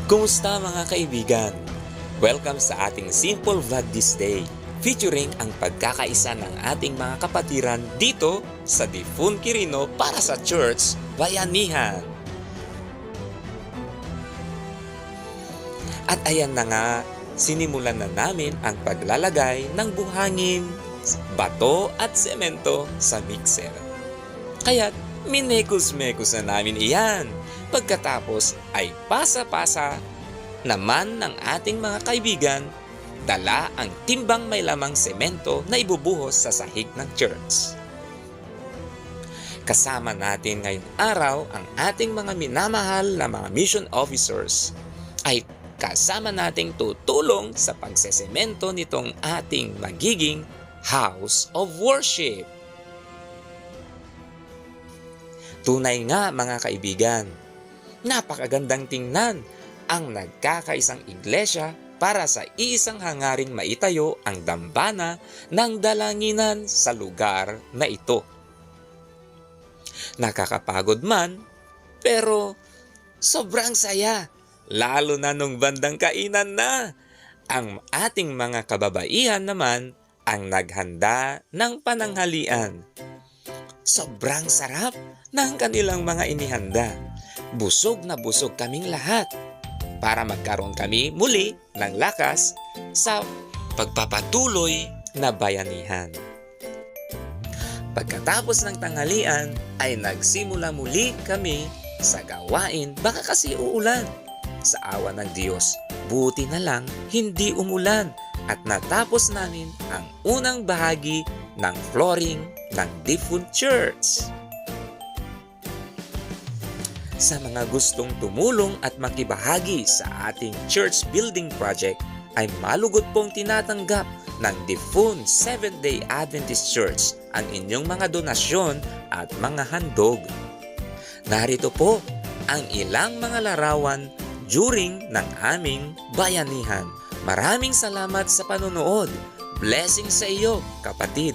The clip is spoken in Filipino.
Kumusta mga kaibigan? Welcome sa ating simple vlog this day, featuring ang pagkakaisa ng ating mga kapatiran dito sa Difun Quirino para sa Church Bayanihan. At ayan na nga, sinimulan na namin ang paglalagay ng buhangin, bato at semento sa mixer. Kaya't minekos-mekos na namin iyan. Pagkatapos ay pasa-pasa naman ng ating mga kaibigan, dala ang timbang may lamang semento na ibubuhos sa sahig ng church. Kasama natin ngayong araw ang ating mga minamahal na mga mission officers ay kasama nating tutulong sa pagsesemento nitong ating magiging house of worship. Tunay nga mga kaibigan, napakagandang tingnan ang nagkakaisang iglesia para sa iisang hangaring maitayo ang dambana ng dalanginan sa lugar na ito. Nakakapagod man, pero sobrang saya, lalo na nung bandang kainan na. Ang ating mga kababaihan naman ang naghanda ng pananghalian. Sobrang sarap ng kanilang mga inihanda. Busog na busog kaming lahat para magkaroon kami muli ng lakas sa pagpapatuloy na bayanihan. Pagkatapos ng tanghalian ay nagsimula muli kami sa gawain, baka kasi uulan. Sa awa ng Diyos, buti na lang hindi umulan at natapos namin ang unang bahagi ng flooring ng Difun Church. Sa mga gustong tumulong at makibahagi sa ating church building project ay malugod pong tinatanggap ng Difun Seventh-day Adventist Church ang inyong mga donasyon at mga handog. Narito po ang ilang mga larawan during ng aming bayanihan. Maraming salamat sa panonood. Blessing sa iyo, kapatid.